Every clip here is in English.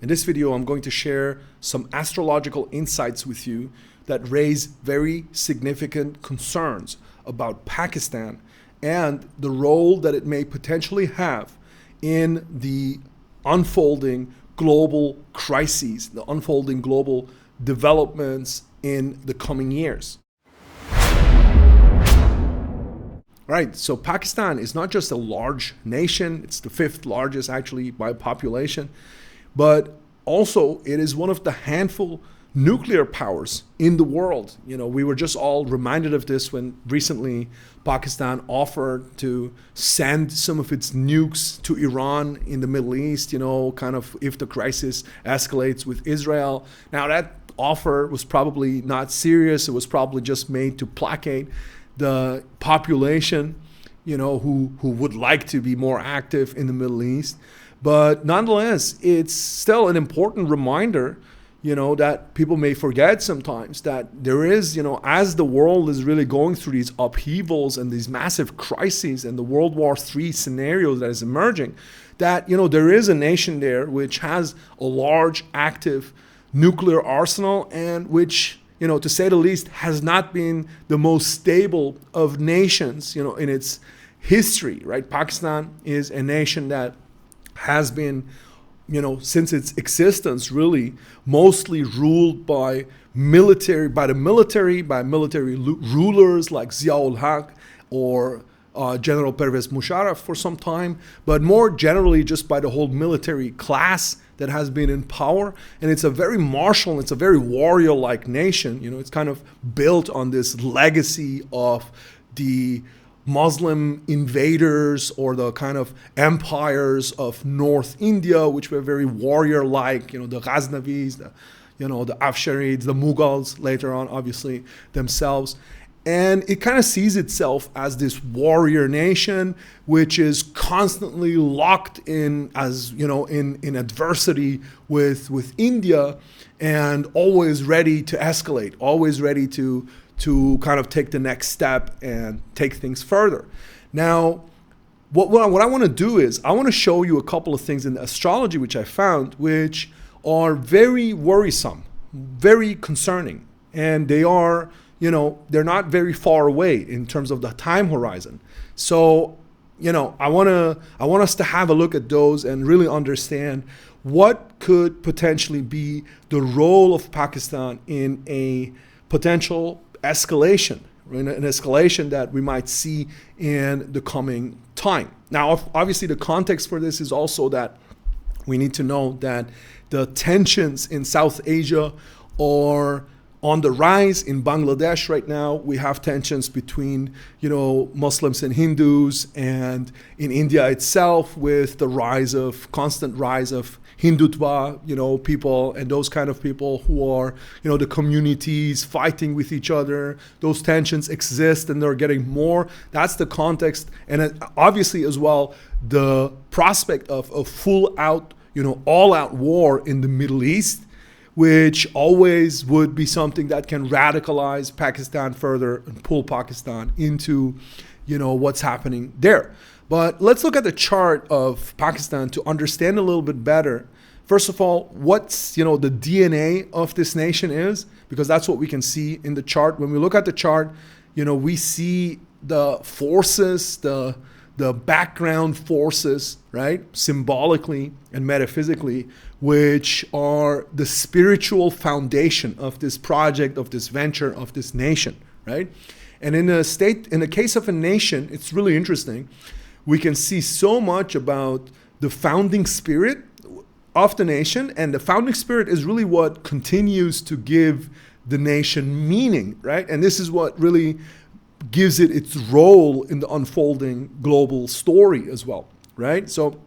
In this video, I'm going to share some astrological insights with you that raise very significant concerns about Pakistan and the role that it may potentially have in the unfolding global crises, the unfolding global developments in the coming years. Right, so Pakistan is not just a large nation, it's the fifth largest actually by population, but also it is one of the handful nuclear powers in the world. You know, we were just all reminded of this when recently Pakistan offered to send some of its nukes to Iran in the Middle East, you know, kind of if the crisis escalates with Israel. Now that offer was probably not serious, it was probably just made to placate the population, you know, who would like to be more active in the Middle East. But nonetheless, it's still an important reminder, you know, that people may forget sometimes that there is, you know, as the world is really going through these upheavals and these massive crises and the World War III scenario that is emerging, that, you know, there is a nation there which has a large active nuclear arsenal and which, you know, to say the least, has not been the most stable of nations, you know, in its history, right? Pakistan is a nation that has been, you know, since its existence, really mostly ruled by military rulers like Ziaul Haq or General Pervez Musharraf for some time, but more generally just by the whole military class that has been in power. And it's a very martial, it's a very warrior-like nation. You know, it's kind of built on this legacy of the Muslim invaders or the kind of empires of North India, which were very warrior-like, you know, the Ghaznavis, the Afsharids, the Mughals later on, obviously, themselves. And it kind of sees itself as this warrior nation, which is constantly locked in, as you know, in adversity with India, and always ready to escalate, always ready to kind of take the next step and take things further. Now, what I want to do is I want to show you a couple of things in the astrology which I found, which are very worrisome, very concerning, and they are, you know, they're not very far away in terms of the time horizon. So, you know, I want us to have a look at those and really understand what could potentially be the role of Pakistan in a potential escalation, an escalation that we might see in the coming time. Now, obviously, the context for this is also that we need to know that the tensions in South Asia are on the rise. In Bangladesh right now, we have tensions between, you know, Muslims and Hindus, and in India itself with the constant rise of Hindutva, you know, people and those kind of people who are, you know, the communities fighting with each other. Those tensions exist and they're getting more. That's the context. And obviously as well, the prospect of a full out, you know, all out war in the Middle East, which always would be something that can radicalize Pakistan further and pull Pakistan into, you know, what's happening there. But let's look at the chart of Pakistan to understand a little bit better. First of all, what's, you know, the DNA of this nation is, because that's what we can see in the chart. When we look at the chart, you know, we see the forces, the background forces, right, symbolically and metaphysically, which are the spiritual foundation of this project, of this venture, of this nation, right? And in the case of a nation, it's really interesting. We can see so much about the founding spirit of the nation, and the founding spirit is really what continues to give the nation meaning, right? And this is what really gives it its role in the unfolding global story as well, right? So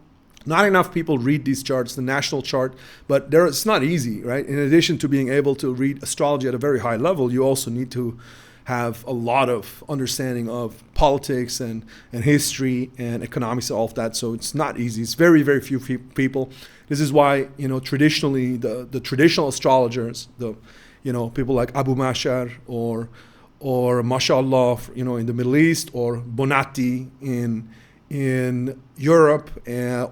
not enough people read these charts, the national chart, but it's not easy, right? In addition to being able to read astrology at a very high level, you also need to have a lot of understanding of politics and history and economics and all of that. So it's not easy. It's very, very few people. This is why, you know, traditionally the traditional astrologers, you know, people like Abu Mashar or Mashallah, you know, in the Middle East, or Bonatti in Europe,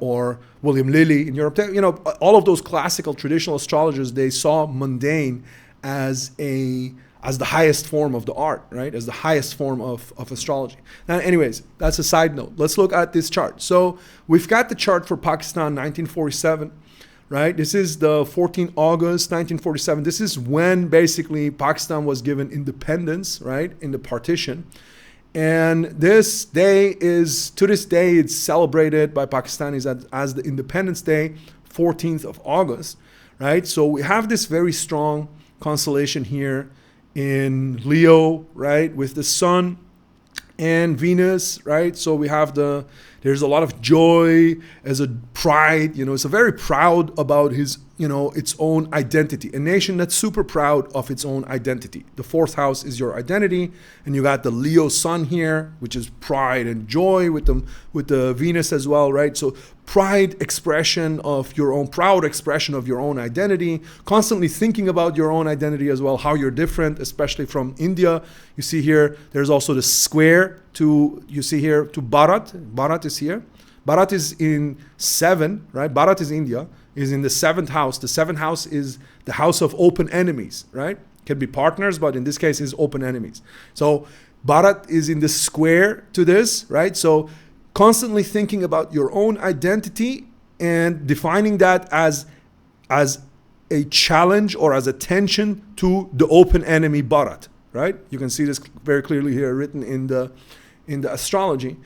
or William Lilly in Europe. You know, all of those classical traditional astrologers, they saw mundane as the highest form of the art, right? As the highest form of astrology. Now, anyways, that's a side note. Let's look at this chart. So we've got the chart for Pakistan, 1947, right? This is the 14th August, 1947. This is when basically Pakistan was given independence, right? In the partition. And this day is, to this day, it's celebrated by Pakistanis as the Independence Day, 14th of August, right? So we have this very strong constellation here in Leo, right, with the Sun and Venus, right? So we have there's a lot of joy, as a pride, you know, it's a very proud about his, you know, its own identity. A nation that's super proud of its own identity. The fourth house is your identity, and you got the Leo Sun here, which is pride and joy with the Venus as well, right? So pride expression of your own, proud expression of your own identity, constantly thinking about your own identity as well, how you're different, especially from India. You see here, there's also the square to Bharat. Bharat is here. Bharat is in 7, right? Bharat is India, is in the 7th house. The 7th house is the house of open enemies, right? Can be partners, but in this case is open enemies. So Bharat is in the square to this, right? So constantly thinking about your own identity and defining that as a challenge or as a tension to the open enemy Bharat, right? You can see this very clearly here written in the astrology.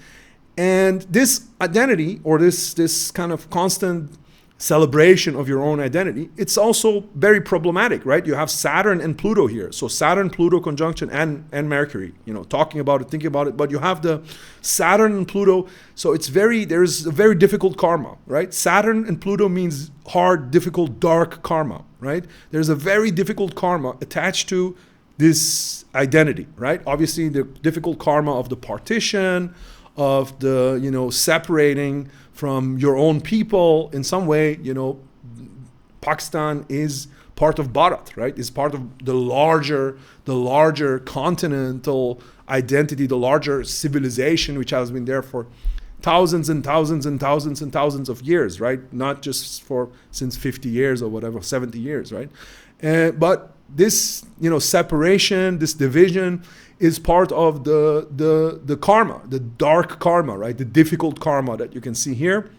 And this identity, or this kind of constant celebration of your own identity, it's also very problematic, right? You have Saturn and Pluto here. So Saturn, Pluto conjunction, and Mercury, you know, talking about it, thinking about it. But you have the Saturn and Pluto. So there's a very difficult karma, right? Saturn and Pluto means hard, difficult, dark karma, right? There's a very difficult karma attached to this identity, right? Obviously the difficult karma of the partition, of the, you know, separating from your own people in some way. You know, Pakistan is part of Bharat, right? Is part of the larger continental identity, the larger civilization, which has been there for thousands and thousands and thousands and thousands of years, right? Not just since 50 years or whatever, 70 years, right? But this, you know, separation, this division is part of the karma, the dark karma, right? The difficult karma that you can see here.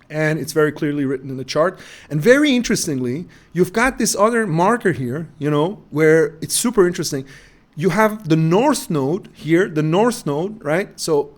And it's very clearly written in the chart. And very interestingly, you've got this other marker here, you know, where it's super interesting. You have the north node here, the north node, right? So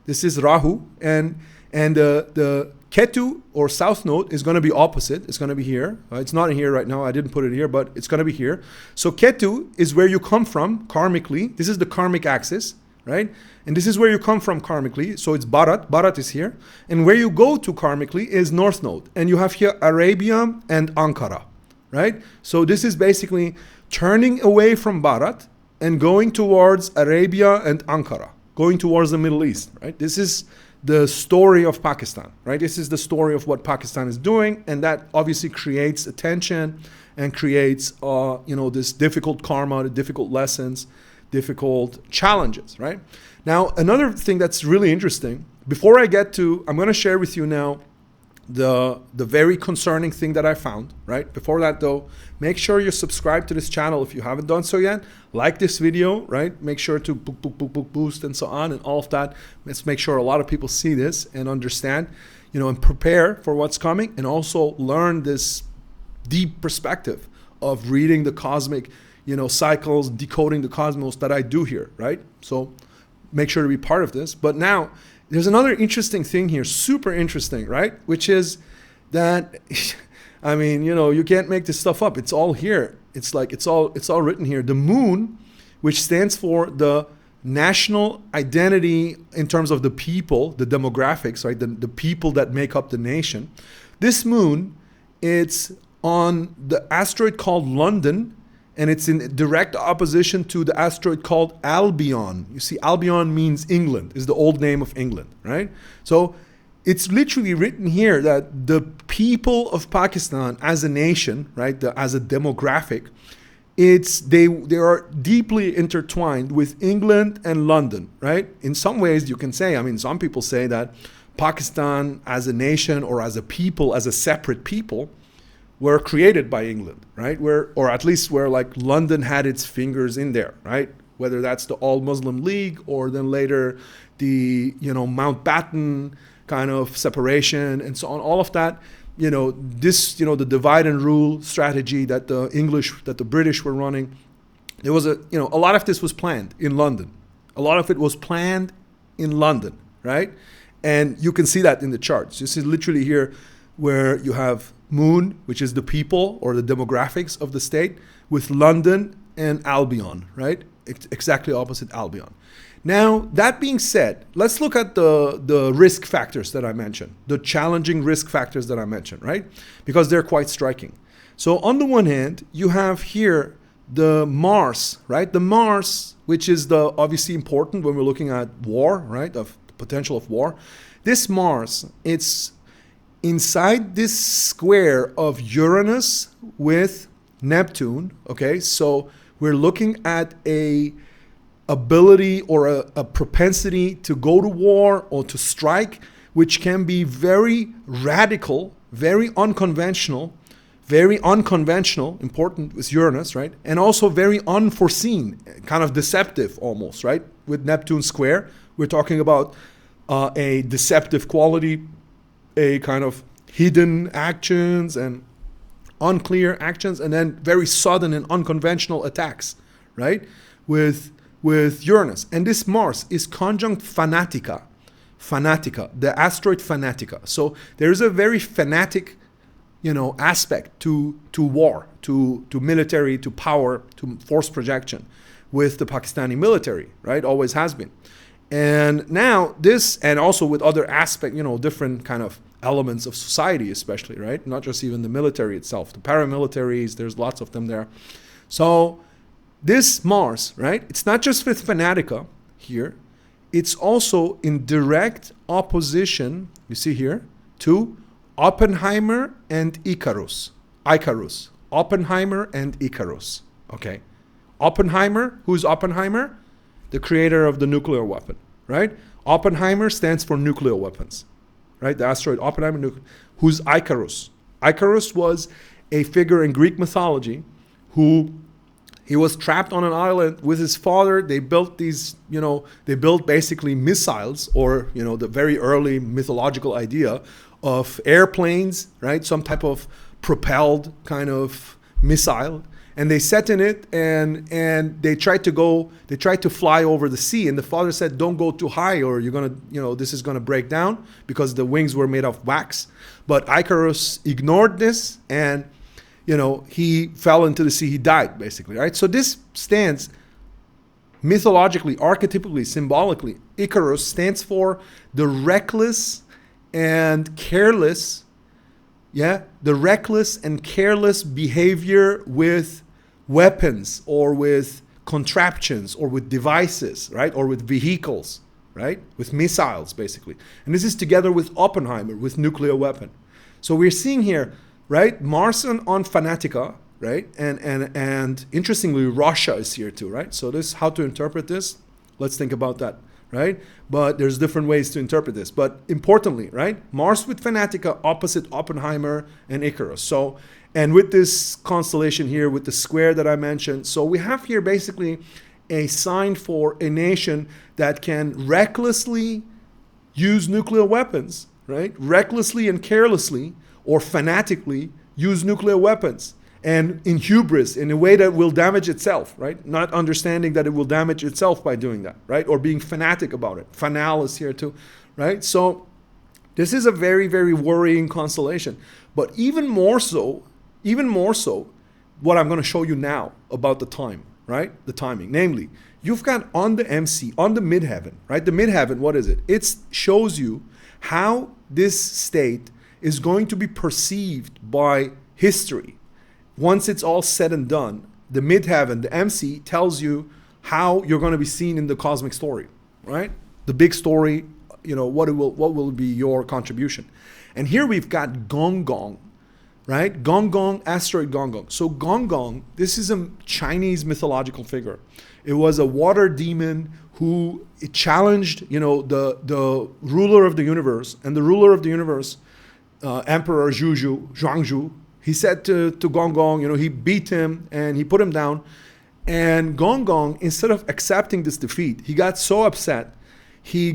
this is Rahu, and the Ketu or south node is going to be opposite. It's going to be here. It's not here right now. I didn't put it here, but it's going to be here. So Ketu is where you come from karmically. This is the karmic axis, right? And this is where you come from karmically. So it's Bharat. Bharat is here. And where you go to karmically is north node. And you have here Arabia and Ankara, right? So this is basically turning away from Bharat and going towards Arabia and Ankara, going towards the Middle East, right? This is the story of Pakistan, right? This is the story of what Pakistan is doing, and that obviously creates attention and creates, you know, this difficult karma, the difficult lessons, difficult challenges, right? Now, another thing that's really interesting, before I get to, I'm going to share with you now the very concerning thing that I found, right? Before that though, make sure you subscribe to this channel if you haven't done so yet. Like this video, right? Make sure to boost and so on and all of that. Let's make sure a lot of people see this and understand, you know, and prepare for what's coming, and also learn this deep perspective of reading the cosmic, you know, cycles, decoding the cosmos that I do here, right? So make sure to be part of this. But now, there's another interesting thing here, super interesting, right? Which is that, I mean, you know, you can't make this stuff up. It's all here. It's like, it's all written here. The moon, which stands for the national identity in terms of the people, the demographics, right? The people that make up the nation. This moon, it's on the asteroid called London, and it's in direct opposition to the asteroid called Albion. You see, Albion means England, is the old name of England, right? So it's literally written here that the people of Pakistan as a nation, right, as a demographic, they are deeply intertwined with England and London, right? In some ways, you can say, I mean, some people say that Pakistan as a nation or as a people, as a separate people, were created by England, right? Or at least where like London had its fingers in there, right? Whether that's the All Muslim League or then later the Mountbatten kind of separation and so on, all of that. The divide and rule strategy that the British were running, there was a lot of this was planned in London. A lot of it was planned in London, right? And you can see that in the charts. This is literally here where you have Moon, which is the people or the demographics of the state, with London and Albion, right? Exactly opposite Albion. Now, that being said, let's look at the risk factors that I mentioned, the challenging risk factors that I mentioned, right? Because they're quite striking. So on the one hand, you have here the Mars, right? The Mars, which is obviously important when we're looking at war, right? Of the potential of war. This Mars, it's inside this square of Uranus with Neptune, okay? So we're looking at a ability or a propensity to go to war or to strike, which can be very radical, very unconventional, important with Uranus, right? And also very unforeseen, kind of deceptive almost, right? With Neptune square, we're talking about a deceptive quality, a kind of hidden actions and unclear actions, and then very sudden and unconventional attacks, right? With Uranus. And this Mars is conjunct Fanatica, the asteroid Fanatica. So there is a very fanatic, aspect to war, to military, to power, to force projection with the Pakistani military, right? Always has been. And now this, and also with other aspect, different kind of elements of society, especially, right? Not just even the military itself, the paramilitaries, there's lots of them there. So this Mars, right? It's not just with Fanatica here, it's also in direct opposition, you see here, to Oppenheimer and Icarus. Oppenheimer and Icarus, okay? Oppenheimer, who's Oppenheimer? The creator of the nuclear weapon, right? Oppenheimer stands for nuclear weapons, right? The asteroid Oppenheimer, who's Icarus. Icarus was a figure in Greek mythology who he was trapped on an island with his father. They built these, they built basically missiles or, the very early mythological idea of airplanes, right? Some type of propelled kind of missile. And they sat in it and they tried to fly over the sea. And the father said, don't go too high or you're going to, this is going to break down because the wings were made of wax. But Icarus ignored this and, he fell into the sea. He died basically, right? So this stands mythologically, archetypally, symbolically. Icarus stands for the reckless and careless, the reckless and careless behavior with weapons or with contraptions or with devices, right? Or with vehicles, right? With missiles, basically. And this is together with Oppenheimer, with nuclear weapon. So we're seeing here, right? Mars on Fanatica, right? And interestingly, Russia is here too, right? So this, how to interpret this? Let's think about that, right? But there's different ways to interpret this. But importantly, right? Mars with Fanatica opposite Oppenheimer and Icarus. So, and with this constellation here, with the square that I mentioned, so we have here basically a sign for a nation that can recklessly use nuclear weapons, right? Recklessly and carelessly or fanatically use nuclear weapons. And in hubris, in a way that will damage itself, right? Not understanding that it will damage itself by doing that, right? Or being fanatic about it. Fanal is here too, right? So this is a very, very worrying constellation. But even more so, what I'm going to show you now about the time, right? The timing. Namely, you've got on the MC, on the midheaven, right? The midheaven, what is it? It shows you how this state is going to be perceived by history. Once it's all said and done, the midheaven, the MC, tells you how you're going to be seen in the cosmic story, right? The big story, what will be your contribution. And here we've got Gong Gong, right? Gong Gong, asteroid Gong Gong. So Gong Gong, this is a Chinese mythological figure. It was a water demon who challenged, the ruler of the universe. And the ruler of the universe, Emperor Zhuangzhu, he said to Gong Gong, he beat him and he put him down. And Gong Gong, instead of accepting this defeat, he got so upset. He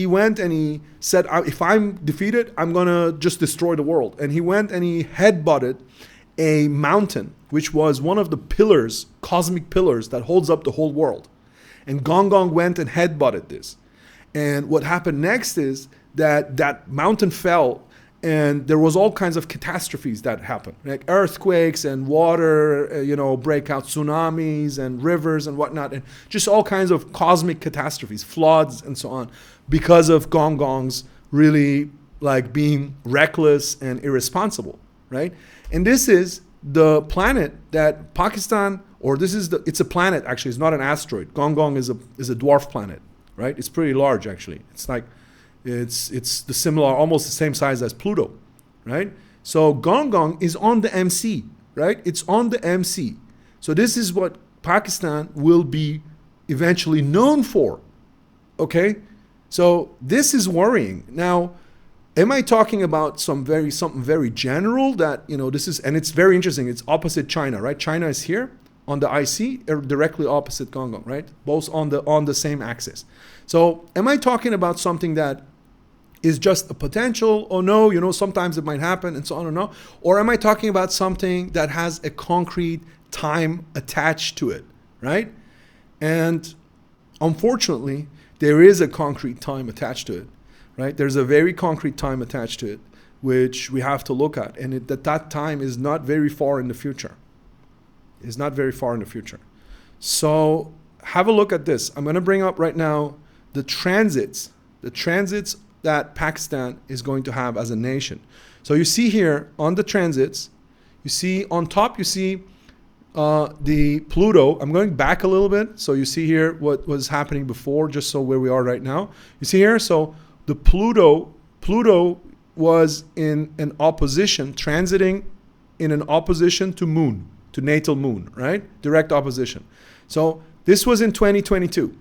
went and he said, if I'm defeated, I'm going to just destroy the world. And he went and he headbutted a mountain, which was one of the pillars, cosmic pillars that holds up the whole world. And Gong Gong went and headbutted this. And what happened next is that mountain fell, and there was all kinds of catastrophes that happened, like earthquakes and water, breakout tsunamis and rivers and whatnot, and just all kinds of cosmic catastrophes, floods and so on, because of Gong Gong's really like being reckless and irresponsible, right? And this is the planet that Pakistan, it's a planet actually, it's not an asteroid. Gong Gong is a dwarf planet, right? It's pretty large actually. It's like it's the similar, almost the same size as Pluto, right? So Gong Gong is on the MC, right? It's on the MC. So this is what Pakistan will be eventually known for, okay? So this is worrying. Now, am I talking about something very general that, this is, and it's very interesting. It's opposite China, right? China is here on the IC, directly opposite Gong Gong, right? Both on the same axis. So am I talking about something that is just a potential, or no, sometimes it might happen and so on, or no? Or am I talking about something that has a concrete time attached to it, right? And unfortunately, there is a concrete time attached to it, right? There's a very concrete time attached to it, which we have to look at. And that time is not very far in the future. It's not very far in the future. So have a look at this. I'm going to bring up right now the transits that Pakistan is going to have as a nation. So you see here on the transits, you see on top, you see the Pluto. I'm going back a little bit. So you see here what was happening before, just so where we are right now. You see here, so the Pluto was in an opposition, transiting in an opposition to Moon, to natal Moon, right? Direct opposition. So this was in 2022.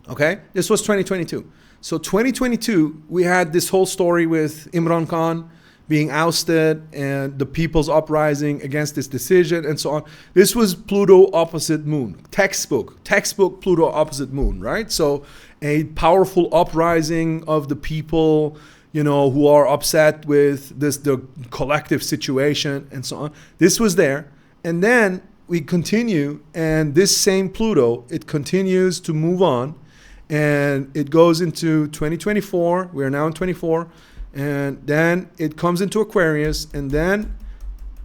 Okay, this was 2022. So 2022, we had this whole story with Imran Khan being ousted and the people's uprising against this decision and so on. This was Pluto opposite Moon, textbook Pluto opposite Moon, right? So a powerful uprising of the people, who are upset with the collective situation and so on. This was there. And then we continue, and this same Pluto, it continues to move on. And it goes into 2024. We are now in 24. And then it comes into Aquarius. And then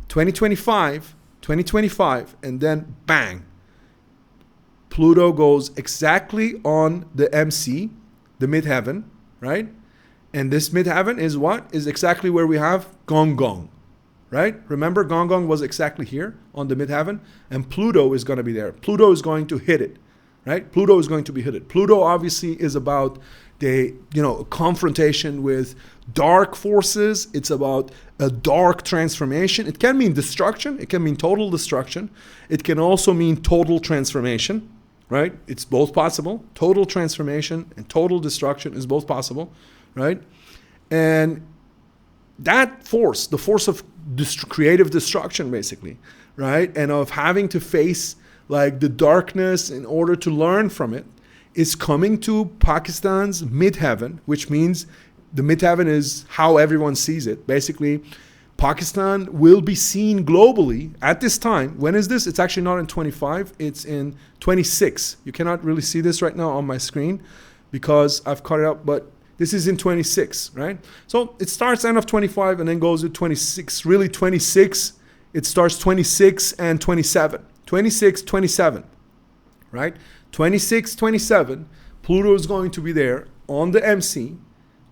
2025. And then bang. Pluto goes exactly on the MC, the midheaven, right? And this midheaven is what? Is exactly where we have Gong Gong, right? Remember, Gong Gong was exactly here on the midheaven. And Pluto is going to be there. Pluto is going to hit it. Right? Pluto is going to be hit. Pluto obviously is about the confrontation with dark forces. It's about a dark transformation. It can mean destruction. It can mean total destruction. It can also mean total transformation. Right? It's both possible. Total transformation and total destruction is both possible. Right? And that force, the force of creative destruction, basically, right, and of having to face like the darkness in order to learn from it, is coming to Pakistan's midheaven, which means the midheaven is how everyone sees it. Basically, Pakistan will be seen globally at this time. When is this? It's actually not in 25, it's in 26. You cannot really see this right now on my screen because I've cut it up, but this is in 26, right? So it starts end of 25 and then goes to 26. Really 26, it starts 26 and 27. 26, 27, right? 26, 27, Pluto is going to be there on the MC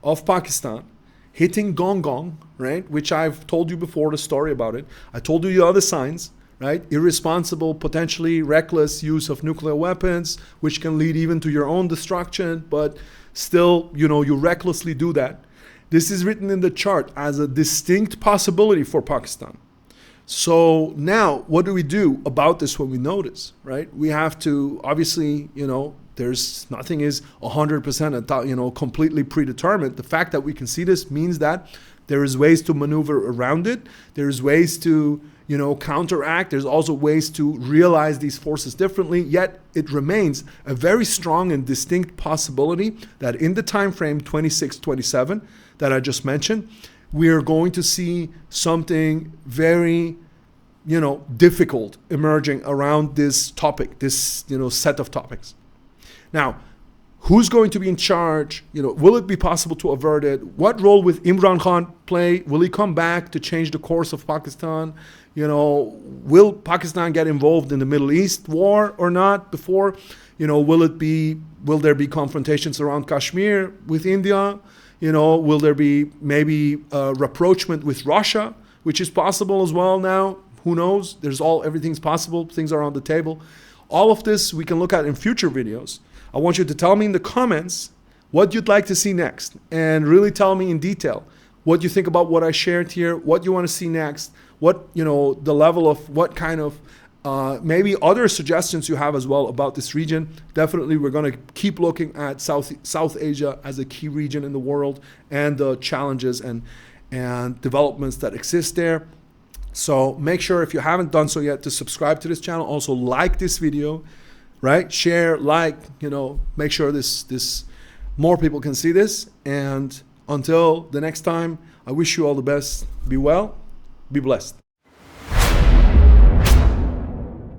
of Pakistan, hitting Gong Gong, right? Which I've told you before the story about it. I told you the other signs, right? Irresponsible, potentially reckless use of nuclear weapons, which can lead even to your own destruction, but still, you recklessly do that. This is written in the chart as a distinct possibility for Pakistan. So now what do we do about this when we notice, right? We have to, obviously, there's nothing is 100%, completely predetermined. The fact that we can see this means that there is ways to maneuver around it. There's ways to, counteract. There's also ways to realize these forces differently. Yet it remains a very strong and distinct possibility that in the time frame 26-27 that I just mentioned, we are going to see something very, difficult emerging around this topic, this, set of topics. Now, who's going to be in charge? Will it be possible to avert it? What role will Imran Khan play? Will he come back to change the course of Pakistan? Will Pakistan get involved in the Middle East war or not before? Will there be confrontations around Kashmir with India? Will there be maybe rapprochement with Russia, which is possible as well now? Who knows? Everything's possible. Things are on the table. All of this we can look at in future videos. I want you to tell me in the comments what you'd like to see next, and really tell me in detail what you think about what I shared here, what you want to see next, what, the level of what kind of maybe other suggestions you have as well about this region. Definitely, we're going to keep looking at South Asia as a key region in the world and the challenges and developments that exist there. So make sure, if you haven't done so yet, to subscribe to this channel. Also like this video, right? Share, make sure this more people can see this. And until the next time, I wish you all the best. Be well, be blessed.